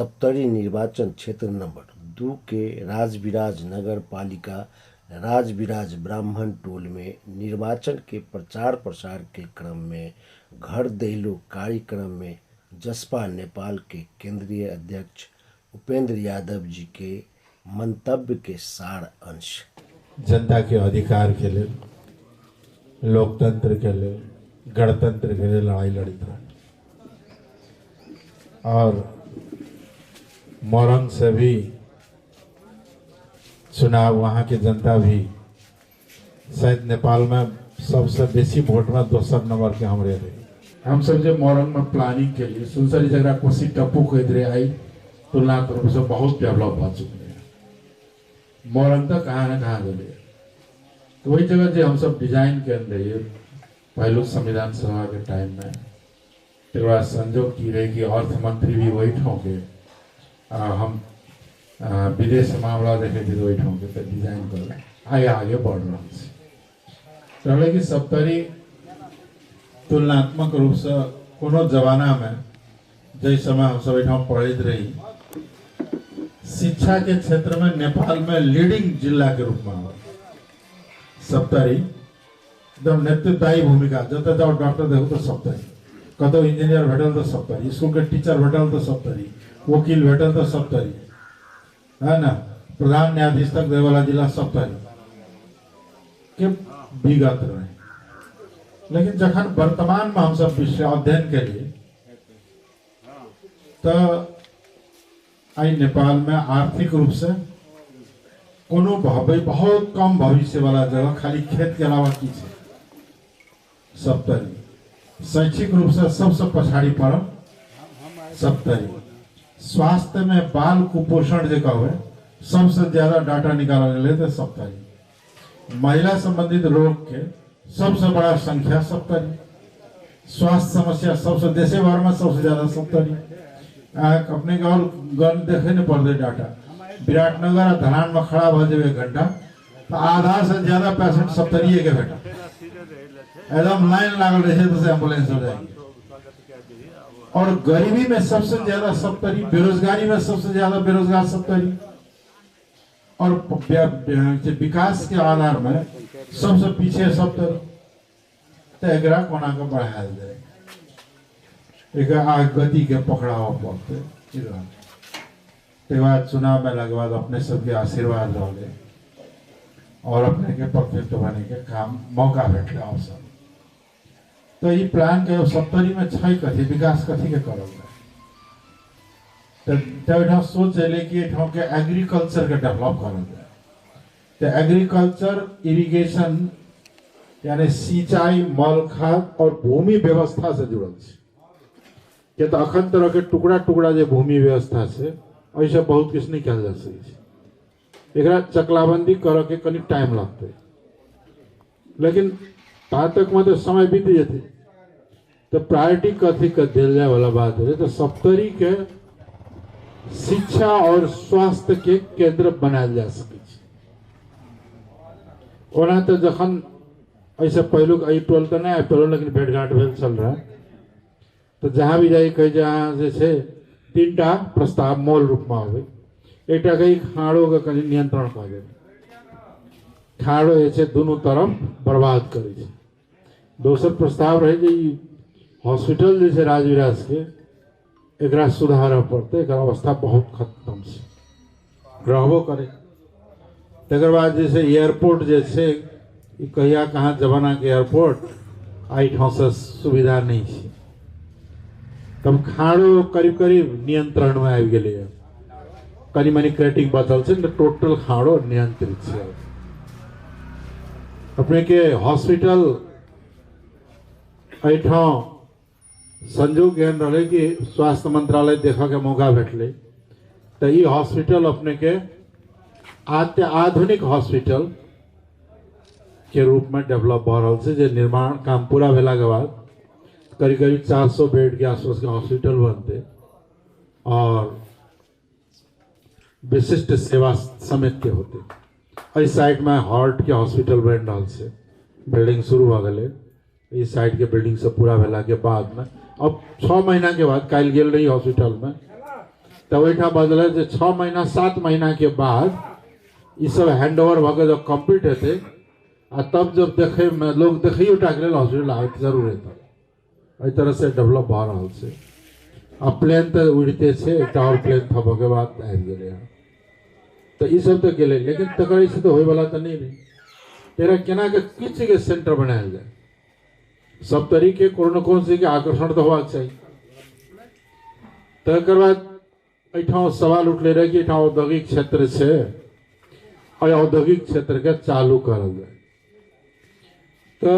सप्तरी निर्वाचन क्षेत्र नंबर 2 के राजविराज नगर पालिका राजविराज ब्राह्मण टोल में निर्वाचन के प्रचार प्रसार के क्रम में घर दहलो कार्यक्रम में जसपा नेपाल के केंद्रीय अध्यक्ष उपेंद्र यादव जी के मंतव्य के सार अंश। जनता के अधिकार के लिए, लोकतंत्र के लिए, गणतंत्र के लिए लड़ाई लड़ी था और मोरंग से भी चुनाव, वहाँ की जनता भी शायद नेपाल में सबसे बेसी वोट में दोसर नंबर के हमरे रहे। हम सब जो मोरंग में प्लानिंग के लिए सुनसरी जगह कोसी टप्पू को इधर आई तुलनात्मक रूप से बहुत डेवलप हो चुके हैं। मोरंग तक कहाँ न कहाँ गए, तो वही जगह जो हम सब डिजाइन के अंदर पहलू संविधान सभा के टाइम में तेरा संजोग की रहे कि अर्थ मंत्री भी वही ठोंके, हम विदेश मामला देखे थे वही ठोंके तो डिजाइन कर आगे बढ़ रहा है कि सप्तरी तुलनात्मक रूप से कोनो जमाना में जैसे समय हम सब यहाँ पढ़ित रही, शिक्षा के क्षेत्र में नेपाल में लीडिंग जिला के रूप में सप्तरी एकदम नेतृत्वदायी भूमिका। जब जाओ डॉक्टर देखो तो सप्तरी, कतो इंजीनियर भेटल तो सप्तरी, स्कूल के टीचर भेटल तो सप्तरी, वकील भेटल तो सप्तरी, है ना, प्रधान न्यायाधीश तक दे वाला जिला सप्तरी के विगत रहे। लेकिन जखन वर्तमान में हम सब विषय अध्ययन के लिए तो आई नेपाल में आर्थिक रूप से कोनो बहुत कम भविष्य वाला जगह खाली खेत के अलावा की है सप्तरी। शैक्षिक रूप से सबसे पछाड़ी पड़ल सप्तरी। स्वास्थ्य में बाल कुपोषण जो कहे सबसे ज्यादा डाटा निकाला गया तो सप्तरी। महिला संबंधित रोग के सबसे बड़ा संख्या सप्तरी। स्वास्थ्य समस्या सबसे देशे भर में सबसे ज्यादा सप्तरी। अपने के और गन देखे नहीं पड़ते डाटा, विराटनगर और धरान में खड़ा हो जाए 1 घंटा तो आधा से ज्यादा पेशेंट सप्तरी के बेटा एकदम लाइन लागल रहे तो एम्बुलेंस हो जाएगी। और गरीबी में सबसे ज्यादा सप्तरी, बेरोजगारी में सबसे ज्यादा बेरोजगार सप्तरी, और विकास के आधार में सबसे पीछे सप्तरी। तो एकरा कोना को बढ़ाया जाए, एक गति के पकड़ाव पड़ते। बाद चुनाव में लगे बाद अपने सबके आशीर्वाद रहे और अपने के प्रतिनिधित्व बने के काम मौका भेटे अवसर। तो ये प्लान के सप्तरी में छह कथी विकास कथी के करल तो सोच ले कि के एग्रीकल्चर के डेवलप करल जाए। तो एग्रीकल्चर, इरिगेशन यानी सिंचाई, मल खाद और भूमि व्यवस्था से जुड़ल है। तो अखन तरह के टुकड़ा टुकड़ा जो भूमि व्यवस्था से ऐसे बहुत किछु नहीं कल जा सके। एकरा चकलाबंदी करे के कनी टाइम लगते, लेकिन तात तक में तो समय बीत जाते। तो प्रायोरिटी कथी के दिल जाए वाला बात है तो सप्तरी के शिक्षा और स्वास्थ्य के केंद्र बनायल जा सके। ओना तो जखन ऐसे पहलू टोल तो नहीं टोल, लेकिन भेंटघाट भेल चल रहा है तो जहाँ भी जाए कहीं जहाँ जैसे 3टा प्रस्ताव मूल रूप में हो। एक कहीं खाड़ो का कहीं नियंत्रण कर दे, खाड़ो ऐसे दोनों तरफ बर्बाद करे। दोसर प्रस्ताव रहे जी हॉस्पिटल जैसे राजविराज के एकरा सुधार पड़ते, एक अवस्था बहुत खत्म से रहबो करे। तकर बाद जैसे एयरपोर्ट जैसे कहिया कहाँ जमाना के एयरपोर्ट आई ठाव से सुविधा नहीं है, तब खाड़ो करीब करीब नियंत्रण में आ गए। कनी मनी क्रेटिंग बचल से टोटल खाड़ो नियंत्रित है। अपने के हॉस्पिटल एठाम संजोग एहन रहे कि स्वास्थ्य मंत्रालय देखा के मौका भेटले तो ये हॉस्पिटल अपने के आधुनिक हॉस्पिटल के रूप में डेवलप हो रहा है। जो निर्माण काम पूरा भेला के बाद करीब करीब 400 बेड के आसपास के हॉस्पिटल बनते और विशिष्ट सेवा समेत के होते। इस साइड में हार्ट के हॉस्पिटल बन रहा से बिल्डिंग शुरू हो गए। इस साइड के बिल्डिंग से पूरा भेला के बाद में अब 6 महीना के बाद कल गेल रही हॉस्पिटल में तो वहीठा बदले जे 6 महीना 7 महीना के बाद ये सब हैंड ओवर भगे जब कंप्लीट हेते आ तब जब देखे में लोग देखियो टाक लेल हॉस्पिटल आबे जरूर हेतै। एहि तरह से डेवलप भ रहल छै। अब प्लेन तो उड़ते छे, एकटा और प्लेन थप के बाद आबि गेलै हँ। तो ई सब तो गेलै, लेकिन तकर से तो होय वाला तो नहीं रही। तेरा केना के किछ के सेंटर बनायल जाए, सब तरीके कोन से के आकर्षण तो होबाक चाहिए। तकर बाद एठाम सवाल उठले रहे कि एठाम औद्योगिक क्षेत्र से और औद्योगिक क्षेत्र के चालू करल जाए। तो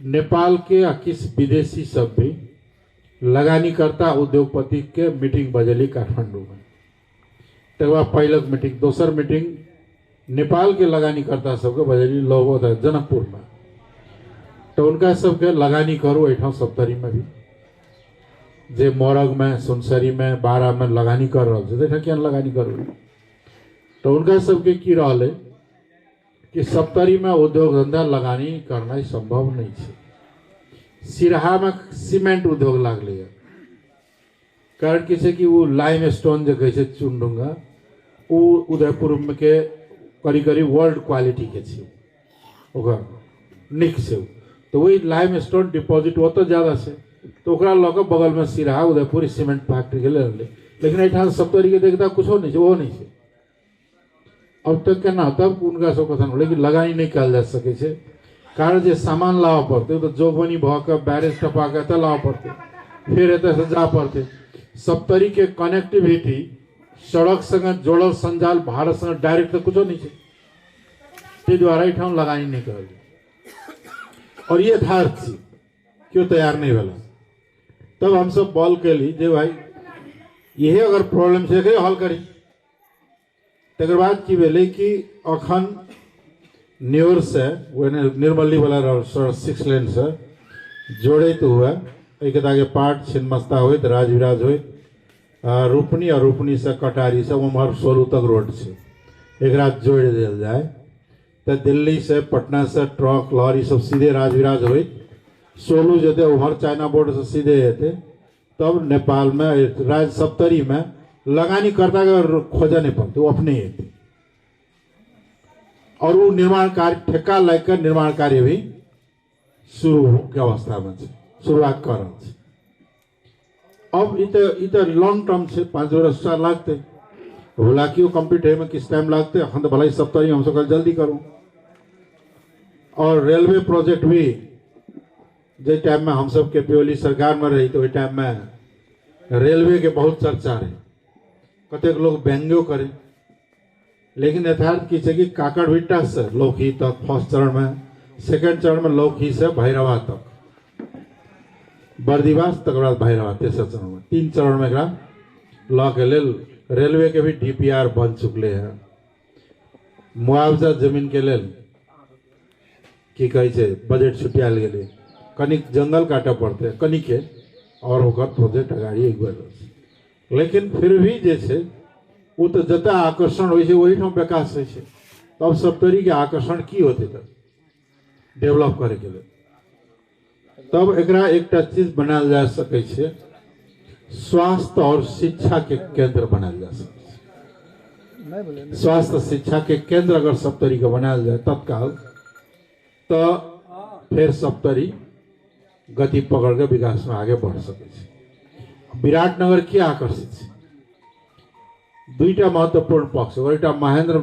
नेपाल के आ किस विदेशी सब भी लगानीकर्ता उद्योगपति के मीटिंग बजेली काठमांडू में। तकर बाद पहिलक मीटिंग, दोसर मीटिंग नेपाल के लगानीकर्ता सबके बजेली लोगो जनकपुर में। तो उनका सबके लगानी करू एठाम सप्तरी में भी, जे मोरग में, सुनसरी में, बारा में लगानी कर रहा है, क्या लगानी करू। तो उनका सबके की रहल है कि सप्तरी में उद्योग धंधा लगानी करना संभव नहीं है। सिरहा में सीमेंट उद्योग लागले है, कारण की छै कि वो लाइम स्टोन जो कहे चुनडुंगा वो उदयपुर में के करीब करीब वर्ल्ड क्वालिटी के छै, ओकर निक छै। तो वही लाइम स्टोन डिपॉजिट ओत ज्यादा से, तो ओकरा लऽ कऽ बगल में सिरहा उदयपुर सीमेंट फैक्ट्री के ले। लेकिन एठाम सप्तरी के देखता कुछ नहीं है, वो नहीं है। अब तक केना तब उनका सब कथन होलै कि लगानी नहीं कल जा सके छै, कारण जे सामान लावा पड़ते तो जोगबनी भ के बैरेज टपा के एतऽ लावा पड़ते, फिर एतऽ से जा पड़ते। सप्तरी के कनेक्टिविटी सड़क संगे जोड़ल संजाल भारत संगे डायरेक्ट तो कुछ नहीं है, ताहि दुआरे एठाम लगानी नहीं करल। और ये यथार्थ छी, क्यों तैयार नहीं भेला। तब हम सब बॉल केली जे भाई यही अगर प्रॉब्लम छै एकरे हल करी। तकर बाद की भेलै कि अखन न्योर से निर्मली वाला 6 लेन से जोड़ैत हुए एक आगे पाट छिन्नमस्ता होइत राजविराज होइत रूपनी और रूपनी से कटारी से उम्हर सोलू तक रोड छै, एकरा जोड़ देल जाए तो दिल्ली से पटना से ट्रक लॉरी सब सीधे राजविराज होइत सोलू जेते उम्हर चाइना बोर्ड से सीधे हेते। तब नेपाल में राज सप्तरी में लगानी करता के खोजा नहीं पड़ते, वो अपने ही थे। और वो निर्माण कार्य ठेका लेकर निर्माण कार्य भी शुरू के अवस्था में शुरुआत कर रहा है। अब इतर लॉन्ग टर्म से 5 वर्ष लगते, हालांकि वो कंप्लीट है में किस टाइम लगते, हम तो भलाई सप्ताह हम सब जल्दी करूँ। और रेलवे प्रोजेक्ट भी जिस टाइम में हम सब के पियोली सरकार में रही तो वही टाइम में रेलवे के बहुत चर्चा रहे, कतेक लोग व्यंग्यो करे। लेकिन यथार्थ की कि काकड़भिट्टा से लौकी तक फर्स्ट चरण में, सेकंड चरण में लौकी से भैरवा तक, बर्दिवास तक बाद भैरवा तेसर चरण में, 3 चरण में लॉ के लेल रेलवे के भी डीपीआर बन चुकले हैं। मुआवजा जमीन के लेल की कहे छै बजट छुटियाल गेलै, कनिक जंगल काटे पड़ते कनिके और ओकर प्रोजेक्ट अगाड़ी एक बार। लेकिन फिर भी जे छै वो तो जतऽ आकर्षण होइ छै वही ठाम विकास होइ छै। तब सप्तरी के आकर्षण की होते तब डेवलप करे के लिए, तब एकरा एकटा चीज बनायल जा सकै छै, स्वास्थ्य और शिक्षा के केंद्र बनायल जा सकै छै। स्वास्थ्य शिक्षा के केंद्र अगर सप्तरी के बनायल जाए तत्काल, तो फिर सप्तरी गति पकड़ के विकास में आगे बढ़ सके छै। विराटनगर क्या आकर्षित है, दुईटा महत्वपूर्ण पक्ष, एटा महेंद्र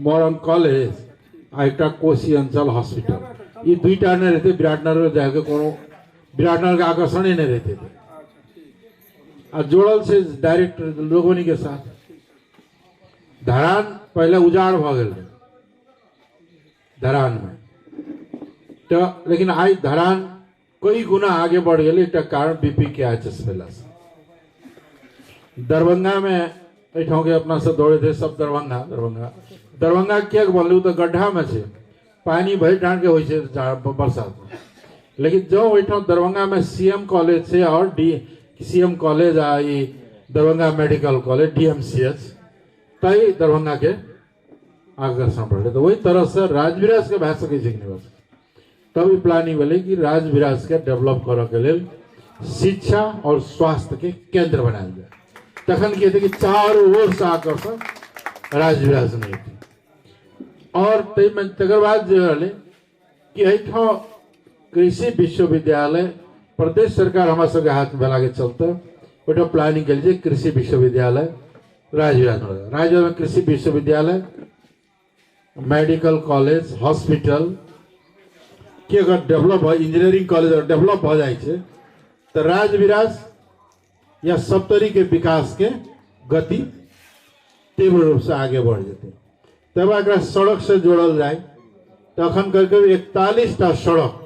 मोरन कॉलेज आ एक कोशी अंचल हॉस्पिटल, ये दुईटा नहीं रहते विराटनगर जाके कोनो विराटनगर के आकर्षण ही नहीं रहते थे। और जोड़ल से डायरेक्ट लोगों के साथ धरान पहले उजाड़ भ गेल धरान में, तो लेकिन आज धरान कई गुना आगे बढ़ गए। एक कारण बीपी के एचएस भेला से दरभंगा में एठाम के अपना सब दौड़े थे सब दरभंगा क्या बोलू तो गड्ढा में छे, पानी भर ठान के हो बरसात में। लेकिन जो एठाम दरभंगा में सीएम कॉलेज से और सीएम कॉलेज आई दरभंगा मेडिकल कॉलेज डीएमसीएच, तई दरभंगा के आकर्षण बढ़े। तो वही तरह से राजविराज के भए सके छै। तब प्लानिंग भेलै कि राजविराज के डेवलप करे के लिए शिक्षा और स्वास्थ्य के केंद्र बनायल जाए। तखन के थे कि चारों ओर से आकर्षण राज विराज नहीं थी। और तकर बाद जो रहे कि एठाम कृषि विश्वविद्यालय प्रदेश सरकार हमारा सबके हाथ में लागे चलते ओटा प्लानिंग कल कृषि विश्वविद्यालय राजविराज में कृषि विश्वविद्यालय मेडिकल कॉलेज हॉस्पिटल के अगर डेवलप हो इंजीनियरिंग कॉलेज अगर डेवलप हो जाए तो राजविराज या सप्तरी के विकास के गति तीव्र रूप से आगे बढ़ जाते। तब अगर सड़क से जोड़ल जाए तो अखन करके 41टा सड़क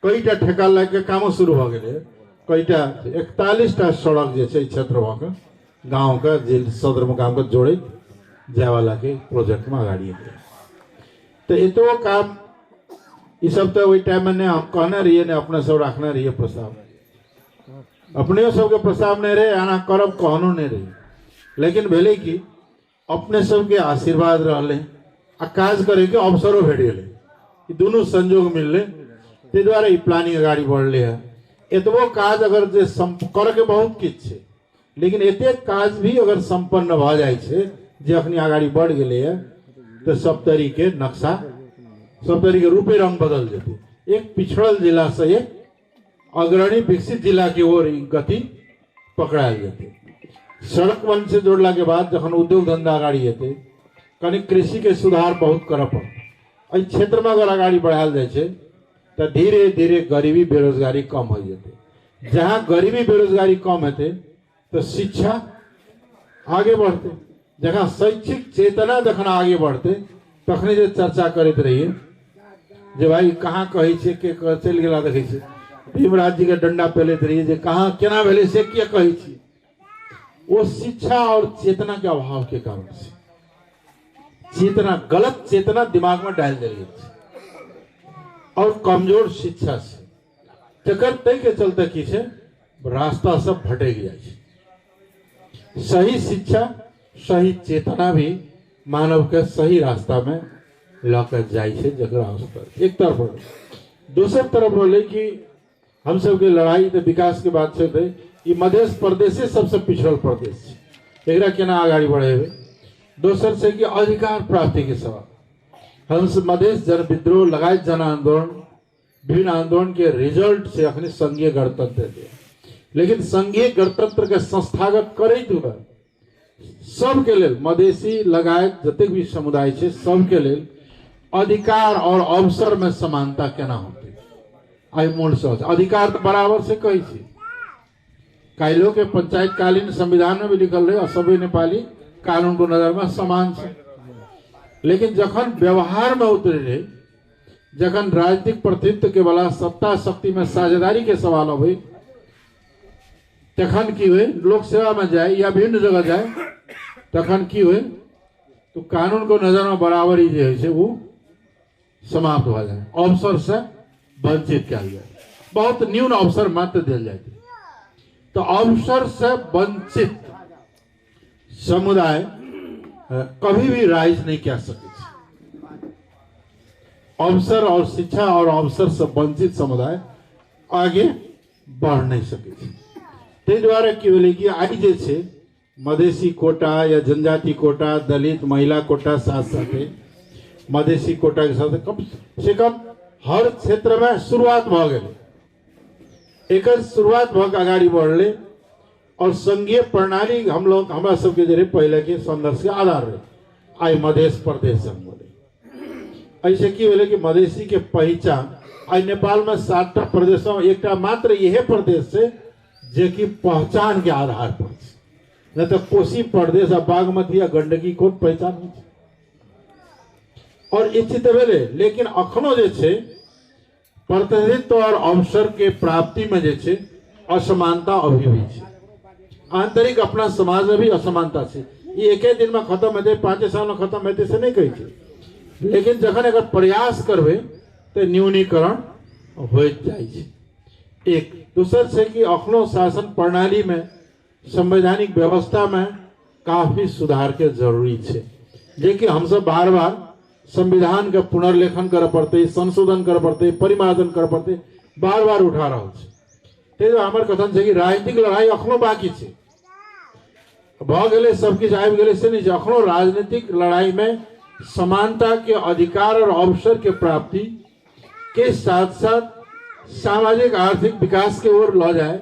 कईटा ठेका लग के काम शुरू हो गए कईटा 41टा सड़क जो क्षेत्र में गाँव का जिल सदर मुकाम को जोड़े जाए वाला के प्रोजेक्ट में अगाड़ी तो ये तो काम ये सब तो वही टाइम में हम कहना रहिए ने अपने सब रखना रहिए प्रस्ताव अपने सबके प्रस्ताव नहीं रहे आना करब कहनो नहीं रही लेकिन भेले कि अपने सबके आशीर्वाद रहे आ काज करे के अवसरों भेट गए दोनों संजोग मिलले ते द्वारा ये प्लानिंग अगाड़ी बढ़ले है। एतबो काज अगर जे कर के बहुत किछ है लेकिन एते काज भी अगर संपन्न भ जाए छे जे अखनी अगाड़ी बढ़ गए है तो सप्तरी के नक्शा सप्तरी के रूपे रंग बदल जेते। एक पिछड़ल जिला से एक अग्रणी विकसित जिला की ओर गति पकड़ायल जेते। सड़क वन से जोड़ला के बाद जखन उद्योग धंधा अगाड़ी जेते कनी कृषि के सुधार बहुत कर पड़त। एहि क्षेत्र में अगर अगाड़ी बढ़ायल जाए छे तो धीरे धीरे गरीबी बेरोजगारी कम हो जाते। जहाँ गरीबी बेरोजगारी कम होते तो शिक्षा आगे बढ़ते। जहाँ शैक्षिक चेतना जखन आगे बढ़ते तखने जो चर्चा करते रहिए जे भाई कहाँ कही छे के चल गेला देखे छे भीमराज जी के डंडा पेलते रहिए जे कहाँ केना भेले से के कही छी। वो शिक्षा और चेतना के अभाव के कारण से चेतना गलत चेतना दिमाग में डाल दिली और कमजोर शिक्षा से चक्कर तय के चलते की छे रास्ता सब भटक जाए। सही शिक्षा सही चेतना भी मानव के सही रास्ता में लाकर जाए जगह आवश्यकता एक तरफ। दूसरी तरफ बोले कि हम सब के लड़ाई तो विकास के बात से थे ये मध्य प्रदेश से सबसे पिछड़ल प्रदेश एकरा केना आगाड़ी बढ़े हुए। दोसर से कि अधिकार प्राप्ति के सवाल हम मधेश जन विद्रोह लगाए जन आंदोलन विभिन्न आंदोलन के रिजल्ट से अखनी संघीय गणतंत्र दिया लेकिन संघीय गणतंत्र के संस्थागत करैत हुए सबके लेल मधेसी लगायत जतेक भी समुदाय है सबके लेल अधिकार और अवसर में समानता केना होते आई मूल सोच। अधिकार तो बराबर से कही थी काइलो के पंचायत कालीन संविधान में भी लिखल रहे सभी नेपाली कानून को नजर में समान से लेकिन जखन व्यवहार में उतरे रहे जखन राजनीतिक प्रतिनिधित्व के वाला सत्ता शक्ति में साझेदारी के सवाल हो तखन की हुए लोक सेवा में जाए या विभिन्न जगह जाए तखन की हुए तो कानून को नजर में बराबरी जो है वो समाप्त हो जाए अवसर से वंचित किया जाए बहुत न्यून अवसर मात्र दिल जाए तो अवसर से वंचित समुदाय कभी भी राइज नहीं कर सके। अवसर और शिक्षा और अवसर से वंचित समुदाय आगे बढ़ नहीं सके। ते द्वारा की बोले कि आई जे छे मधेसी कोटा या जनजाति कोटा दलित महिला कोटा साथ साथ मधेसी कोटा के साथ कम से कम हर क्षेत्र में शुरुआत भ गई एक शुरुआत भग आगाड़ी बढ़ले और संघीय प्रणाली हम लोग हमारा सबके जरिए पहले के संघर्ष के आधार रहे आई मध्य प्रदेश संघ बोले ऐसे की बोले कि मधेसी के पहचान आई नेपाल में 7टा प्रदेश में एक मात्र यह प्रदेश से जे की पहचान के आधार पर न तो कोसी प्रदेश आ बागमती या गंडकी को पहचान हो और इच्छित भेले लेकिन अखनो जे छे प्रतिनिधित्व और अवसर के प्राप्ति में जे छे असमानता अभी भी छे। आंतरिक अपना समाज में भी असमानता छे ये एक दिन में खत्म होते 5 साल में खत्म होते से नहीं कही छे लेकिन जखन अगर प्रयास करबे तो न्यूनीकरण हो जाए छे। एक दूसर से कि अखनो शासन प्रणाली में संवैधानिक व्यवस्था में काफी सुधार के जरूरी है जे कि हम सब बार बार संविधान के पुनर्लेखन कर पड़ते संशोधन कर पड़ते परिमार्जन कर पड़ते बार बार उठा रहा है। हमारे कथन है कि राजनीतिक लड़ाई अखनो बाकी है भ गेले सब किछ आबि गेले से नहीं। अखनो राजनीतिक लड़ाई में समानता के अधिकार और अवसर के प्राप्ति के साथ साथ सामाजिक आर्थिक विकास के ओर ल जाए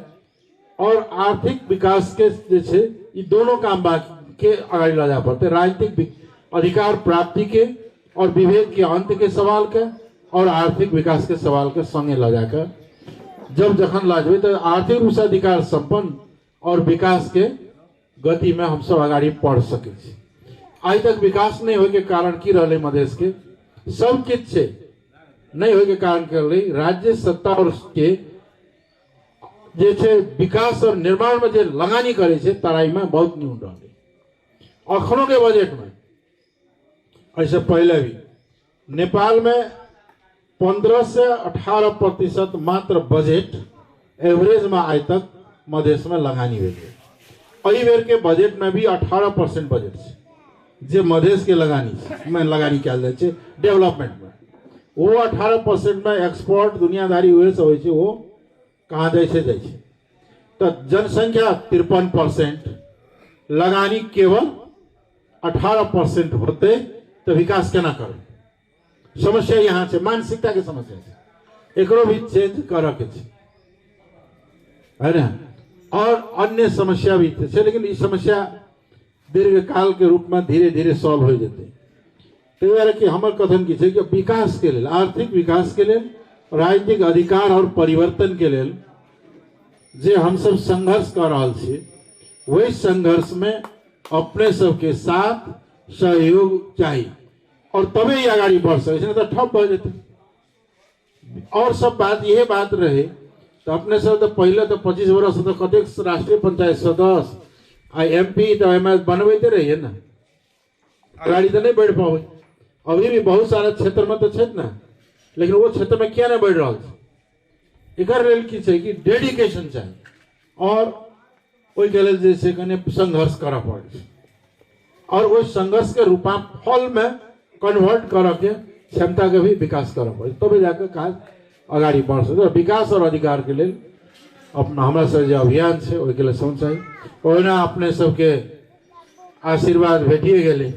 और आर्थिक विकास के जैसे ये दोनों काम बाकी के अगाडि ल जाए पड़ते। राजनीतिक अधिकार प्राप्ति के और विभेद के अंत के सवाल के और आर्थिक विकास के सवाल के संगे ल जाकर जब जखन लाजबे तो आर्थिक रूप से अधिकार संपन्न और विकास के गति में हम सब आगाड़ी बढ़ सके। आज तक विकास नहीं होय के कारण की रहले मधेश के सब किछ से नहीं होय के कारण के रहले राज्य सत्ता और के जे छे विकास और निर्माण में जे लगानी करे छे तराई में बहुत न्यून रहले। अखनो के बजट में ऐसे पहले भी नेपाल में 15 से 18% मात्र बजट एवरेज में आज तक मधेश में लगानी हुई है। अही बेर के बजट में भी 18% बजट से जे मधेश के लगानी कैल जाए छे डेवलपमेंट में वो 18% में एक्सपोर्ट दुनियादारी हुए से होय छे वो कहाँ जाए छे तो जनसंख्या 53% लगानी केवल 18% होते तो विकास केना करे। समस्या यहाँ से मानसिकता के समस्या है एकरो भी चेंज करे के है ना और अन्य समस्या भी थे लेकिन ये समस्या दीर्घकाल के रूप में धीरे धीरे सॉल्व हो जाते। तो कि हमार कथन की कि विकास के लिए आर्थिक विकास के लिए राजनीतिक अधिकार और परिवर्तन के लिए जे हम सब संघर्ष कर रहा छे वही संघर्ष में अपने सबके साथ सहयोग चाहिए और तबे ही आगाड़ी बढ़ सके तो ठप हो जाते। और सब बात यही बात रहे तो अपने सब तो पहले तो 25 वर्ष तो कतेक राष्ट्रीय पंचायत सदस्य आ MP तो बनबते रहिए ना आगाड़ी तो नहीं बढ़ पावे। अभी भी बहुत सारा क्षेत्र में तो छे ना लेकिन वो क्षेत्र में क्या नहीं बढ़ रहा है। एकर लेल की छै कि डेडिकेशन चाहिए और ओई के लेल जैसे कने संघर्ष करा पड़े और वो संघर्ष के रूपा फल में कन्वर्ट कर के क्षमता के भी विकास करना पड़े तब जाकर काज आगाड़ी बढ़ सके। विकास और अधिकार के लिए अपना हमारा सब जो अभियान है ओहि के लिए सोच चाहिए ओहिना अपने सबके आशीर्वाद भेटिए गेले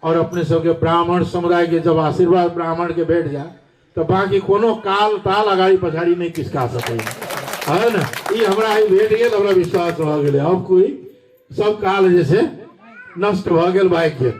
और अपने सबके ब्राह्मण समुदाय के जब आशीर्वाद ब्राह्मण के भेट जाए तो बाकी कोनो काल ताल आगाड़ी पछाड़ी नहीं किसका सके है ना। ये हमरा भेट गेल हमरा विश्वास भ गेले अब कोई सब काल जैसे नष्ट भ गेल भाग्य।